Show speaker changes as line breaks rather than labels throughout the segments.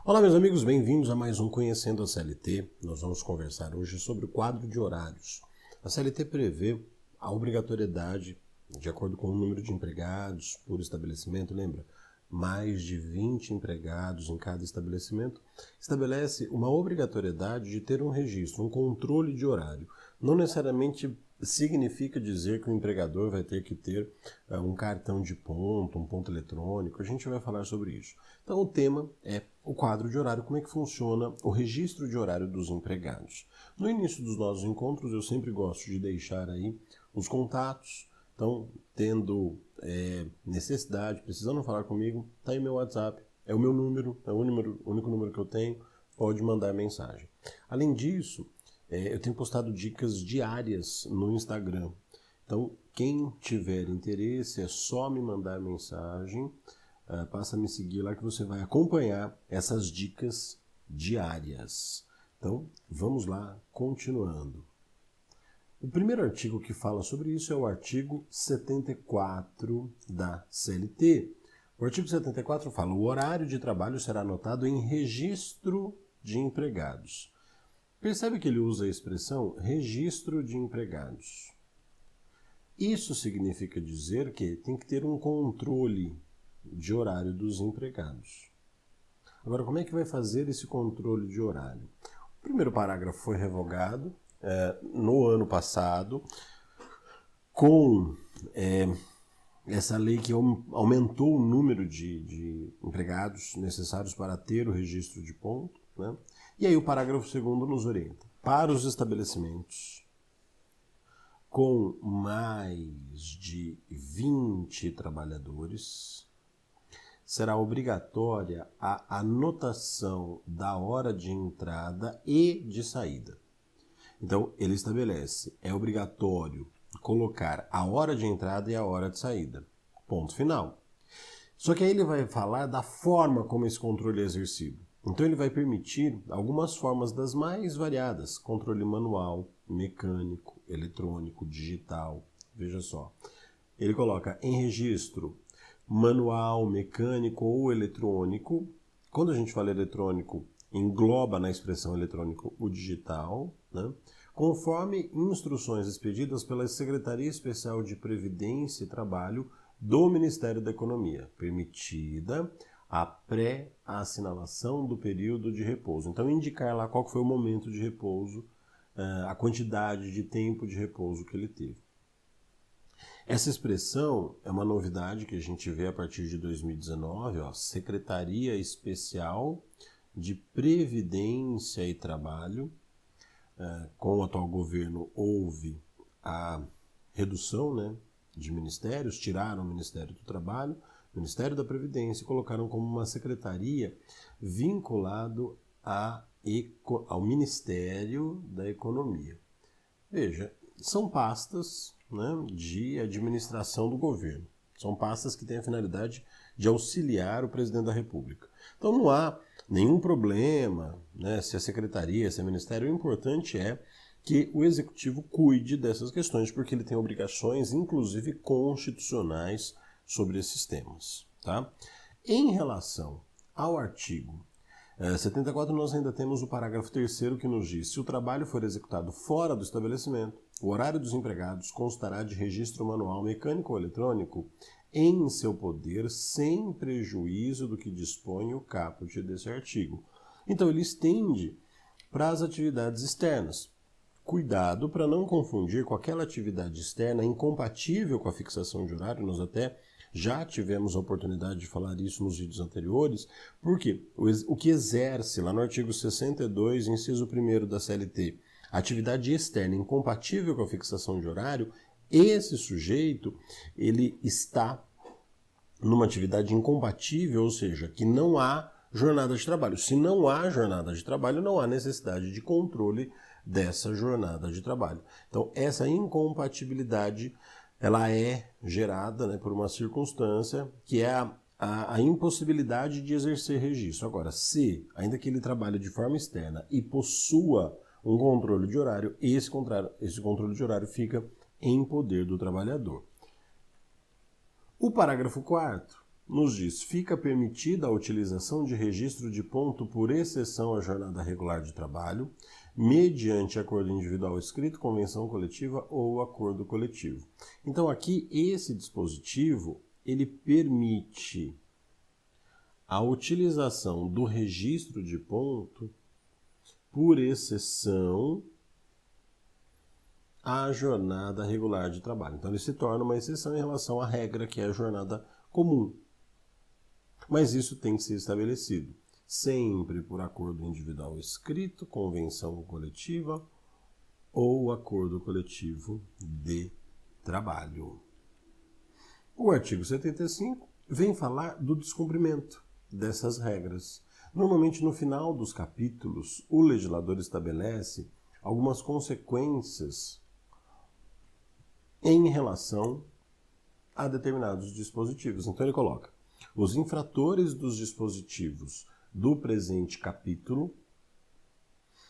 Olá, meus amigos, bem-vindos a mais um Conhecendo a CLT. Nós vamos conversar hoje sobre o quadro de horários. A CLT prevê a obrigatoriedade, de acordo com o número de empregados por estabelecimento, lembra? Mais de 20 empregados em cada estabelecimento, estabelece uma obrigatoriedade de ter um registro, um controle de horário. Não necessariamente significa dizer que o empregador vai ter que ter um cartão de ponto, um ponto eletrônico. A gente vai falar sobre isso. Então o tema é o quadro de horário, como é que funciona o registro de horário dos empregados. No início dos nossos encontros eu sempre gosto de deixar aí os contatos. Então, tendo necessidade, precisando falar comigo, está aí meu WhatsApp, é o meu número, é o único número que eu tenho, pode mandar mensagem. Além disso, eu tenho postado dicas diárias no Instagram. Então, quem tiver interesse, é só me mandar mensagem, passa a me seguir lá que você vai acompanhar essas dicas diárias. Então, vamos lá, continuando. O primeiro artigo que fala sobre isso é o artigo 74 da CLT. O artigo 74 fala: o horário de trabalho será anotado em registro de empregados. Percebe que ele usa a expressão registro de empregados. Isso significa dizer que tem que ter um controle de horário dos empregados. Agora, como é que vai fazer esse controle de horário? O primeiro parágrafo foi revogado no ano passado, com essa lei que aumentou o número de empregados necessários para ter o registro de ponto, né? E aí o parágrafo 2º nos orienta. Para os estabelecimentos com mais de 20 trabalhadores, será obrigatória a anotação da hora de entrada e de saída. Então, ele estabelece, é obrigatório colocar a hora de entrada e a hora de saída. Ponto final. Só que aí ele vai falar da forma como esse controle é exercido. Então, ele vai permitir algumas formas das mais variadas. Controle manual, mecânico, eletrônico, digital. Veja só. Ele coloca em registro manual, mecânico ou eletrônico. Quando a gente fala eletrônico, engloba na expressão eletrônico o digital, né? Conforme instruções expedidas pela Secretaria Especial de Previdência e Trabalho do Ministério da Economia, permitida a pré-assinalação do período de repouso. Então, indicar lá qual foi o momento de repouso, a quantidade de tempo de repouso que ele teve. Essa expressão é uma novidade que a gente vê a partir de 2019, Secretaria Especial de Previdência e Trabalho. Com o atual governo houve a redução, né, de ministérios, tiraram o Ministério do Trabalho, o Ministério da Previdência e colocaram como uma secretaria vinculado ao Ministério da Economia. Veja, são pastas, né, de administração do governo. São pastas que têm a finalidade de auxiliar o presidente da República. Então não há nenhum problema, né, se a secretaria, se é ministério. O importante é que o executivo cuide dessas questões, porque ele tem obrigações, inclusive constitucionais, sobre esses temas. Tá? Em relação ao artigo 74, nós ainda temos o parágrafo 3º que nos diz: se o trabalho for executado fora do estabelecimento, o horário dos empregados constará de registro manual, mecânico ou eletrônico em seu poder, sem prejuízo do que dispõe o caput desse artigo. Então, ele estende para as atividades externas. Cuidado para não confundir com aquela atividade externa incompatível com a fixação de horário. Nós até já tivemos a oportunidade de falar isso nos vídeos anteriores, porque o que exerce, lá no artigo 62, inciso 1º da CLT, atividade externa incompatível com a fixação de horário, esse sujeito, ele está numa atividade incompatível, ou seja, que não há jornada de trabalho. Se não há jornada de trabalho, não há necessidade de controle dessa jornada de trabalho. Então, essa incompatibilidade, ela é gerada, né, por uma circunstância que é a impossibilidade de exercer registro. Agora, se, ainda que ele trabalhe de forma externa e possua um controle de horário, esse controle de horário fica em poder do trabalhador. O parágrafo 4º nos diz: fica permitida a utilização de registro de ponto por exceção à jornada regular de trabalho, mediante acordo individual escrito, convenção coletiva ou acordo coletivo. Então aqui esse dispositivo, ele permite a utilização do registro de ponto por exceção à jornada regular de trabalho. Então ele se torna uma exceção em relação à regra que é a jornada comum. Mas isso tem que ser estabelecido sempre por acordo individual escrito, convenção coletiva ou acordo coletivo de trabalho. O artigo 75 vem falar do descumprimento dessas regras. Normalmente, no final dos capítulos, o legislador estabelece algumas consequências em relação a determinados dispositivos. Então, ele coloca: os infratores dos dispositivos do presente capítulo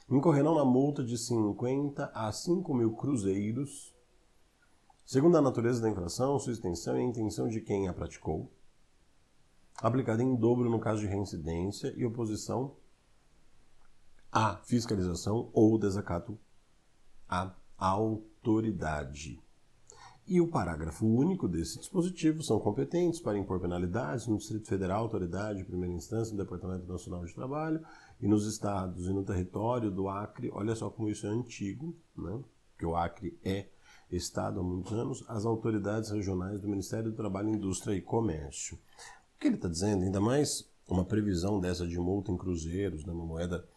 incorrerão na multa de 50 a 5 mil cruzeiros, segundo a natureza da infração, sua extensão e a intenção de quem a praticou, aplicada em dobro no caso de reincidência e oposição à fiscalização ou desacato à autoridade. E o parágrafo único desse dispositivo: são competentes para impor penalidades no Distrito Federal, autoridade, primeira instância, no Departamento Nacional de Trabalho, e nos estados e no território do Acre. Olha só como isso é antigo, né? Porque o Acre é estado há muitos anos, as autoridades regionais do Ministério do Trabalho, Indústria e Comércio. O que ele está dizendo, ainda mais uma previsão dessa de multa em cruzeiros, né, uma moeda,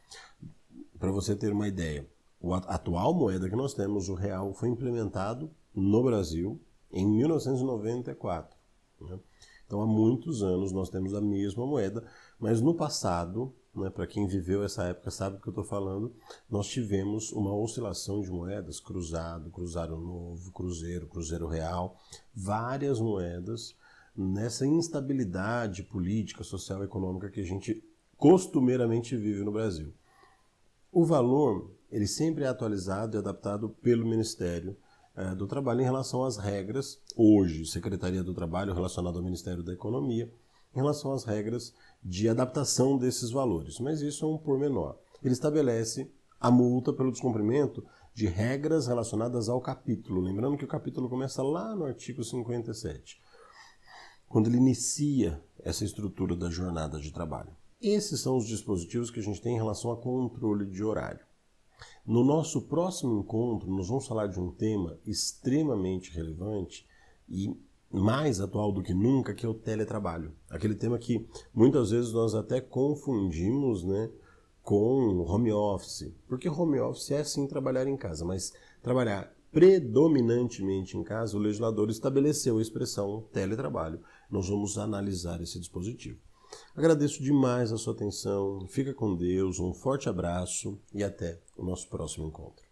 para você ter uma ideia, a atual moeda que nós temos, o real, foi implementado no Brasil em 1994. Né? Então, há muitos anos nós temos a mesma moeda, mas no passado, né, para quem viveu essa época sabe do que eu estou falando, nós tivemos uma oscilação de moedas, cruzado, cruzeiro novo, cruzeiro real, várias moedas, nessa instabilidade política, social e econômica que a gente costumeiramente vive no Brasil. O valor, ele sempre é atualizado e adaptado pelo Ministério do Trabalho em relação às regras, hoje, Secretaria do Trabalho relacionada ao Ministério da Economia, em relação às regras de adaptação desses valores. Mas isso é um pormenor. Ele estabelece a multa pelo descumprimento de regras relacionadas ao capítulo. Lembrando que o capítulo começa lá no artigo 57, quando ele inicia essa estrutura da jornada de trabalho. Esses são os dispositivos que a gente tem em relação a controle de horário. No nosso próximo encontro, nós vamos falar de um tema extremamente relevante e mais atual do que nunca, que é o teletrabalho. Aquele tema que muitas vezes nós até confundimos, né, com home office. Porque home office é sim trabalhar em casa, mas trabalhar predominantemente em casa, o legislador estabeleceu a expressão teletrabalho. Nós vamos analisar esse dispositivo. Agradeço demais a sua atenção, fica com Deus, um forte abraço e até o nosso próximo encontro.